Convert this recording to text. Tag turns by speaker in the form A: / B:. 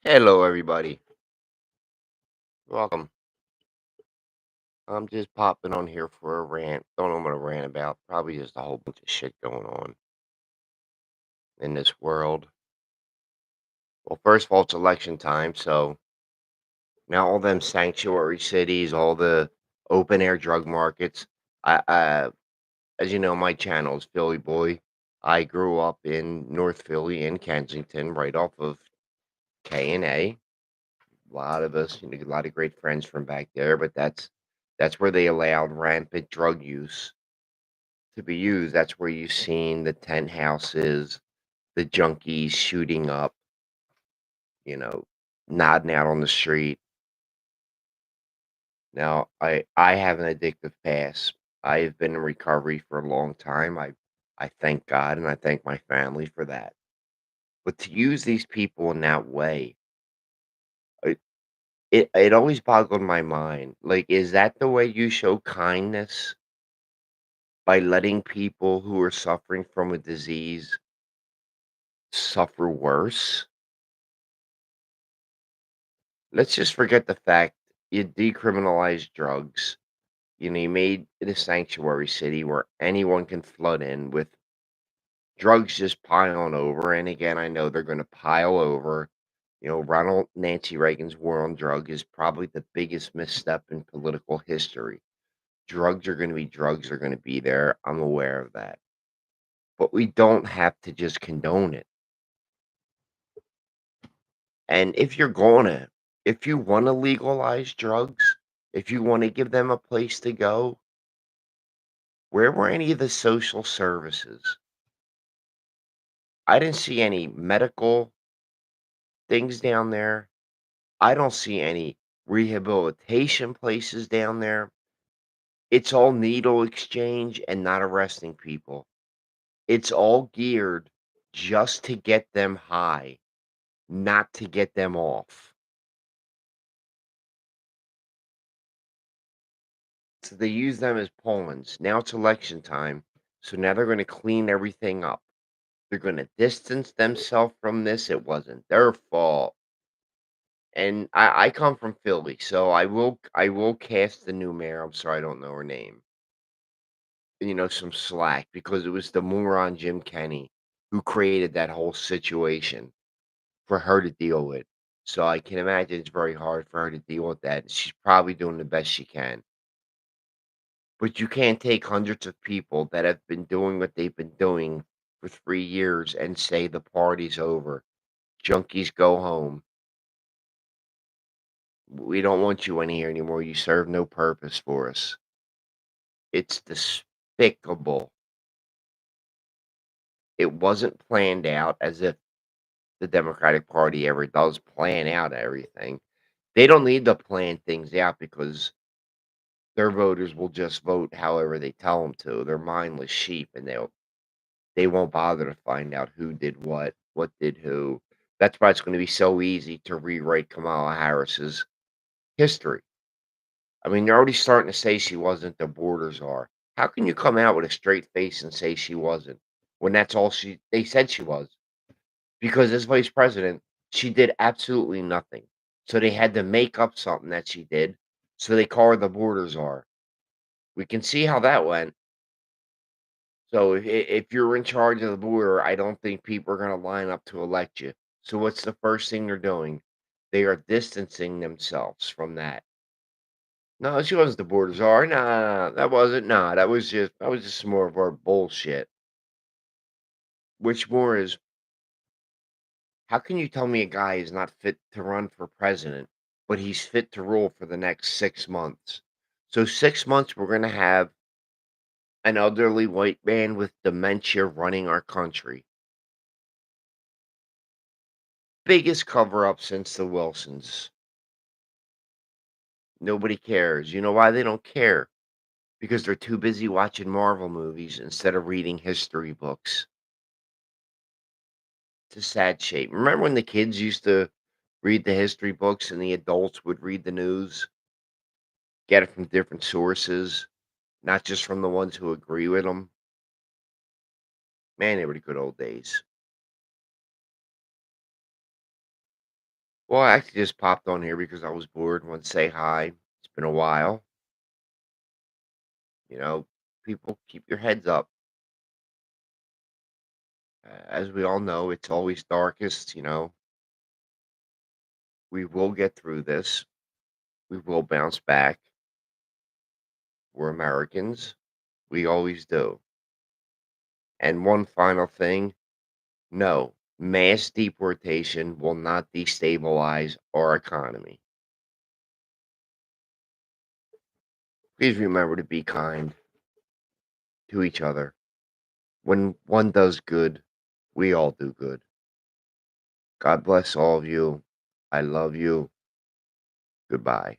A: Hello, everybody. Welcome. I'm just popping on here for a rant. Don't know what to rant about. Probably just a whole bunch of shit going on in this world. Well, first of all, it's election time, so now all them sanctuary cities, all the open air drug markets. As you know, my channel is PhillyBoy. I grew up in North Philly in Kensington, right off of K and A. A lot of us, a lot of great friends from back there, but that's where they allowed rampant drug use to be used. That's where you've seen the tent houses, the junkies shooting up, you know, nodding out on the street. Now, I have an addictive past. I've been in recovery for a long time. I thank God and I thank my family for that. But to use these people in that way, it it always boggled my mind. Like, is that the way you show kindness? By letting people who are suffering from a disease suffer worse? Let's just forget the fact you decriminalized drugs. You made it a sanctuary city where anyone can flood in with drugs just piling over. And again, I know they're going to pile over. Ronald Nancy Reagan's war on drug is probably the biggest misstep in political history. Drugs are going to be drugs are going to be there. I'm aware of that. But we don't have to just condone it. And if you want to legalize drugs, if you want to give them a place to go, where were any of the social services? I didn't see any medical things down there. I don't see any rehabilitation places down there. It's all needle exchange and not arresting people. It's all geared just to get them high, not to get them off. So they use them as pawns. Now it's election time. So now they're going to clean everything up. They're going to distance themselves from this. It wasn't their fault. And I come from Philly, so I will cast the new mayor. I'm sorry, I don't know her name. Some slack because it was the moron Jim Kenney who created that whole situation for her to deal with. So I can imagine it's very hard for her to deal with that. She's probably doing the best she can. But you can't take hundreds of people that have been doing what they've been doing for 3 years and say the party's over. Junkies go home. We don't want you in here anymore. You serve no purpose for us. It's despicable. It wasn't planned out as if the Democratic Party ever does plan out everything. They don't need to plan things out because their voters will just vote however they tell them to. They're mindless sheep, and they won't bother to find out who did what did who. That's why it's going to be so easy to rewrite Kamala Harris's history. I mean, they're already starting to say she wasn't, the borders are. How can you come out with a straight face and say she wasn't when that's all they said she was? Because as vice president, she did absolutely nothing. So they had to make up something that she did. So they call her the borders are. We can see how that went. So if you're in charge of the border, I don't think people are going to line up to elect you. So what's the first thing they're doing? They are distancing themselves from that. No, she wasn't the borders are. Nah, that wasn't. Nah, that was just more of our bullshit. Which more is, how can you tell me a guy is not fit to run for president, but he's fit to rule for the next 6 months? So 6 months, we're gonna have an elderly white man with dementia running our country. Biggest cover up since the Wilsons. Nobody cares. You know why they don't care? Because they're too busy watching Marvel movies instead of reading history books. It's a sad shape. Remember when the kids used to read the history books and the adults would read the news, get it from different sources, not just from the ones who agree with them? Man, they were the good old days. Well, I actually just popped on here because I was bored and wanted to say hi. It's been a while. You know, people keep your heads up. As we all know, it's always darkest. We will get through this. We will bounce back. We're Americans. We always do. And one final thing, no, mass deportation will not destabilize our economy. Please remember to be kind to each other. When one does good, we all do good. God bless all of you. I love you. Goodbye.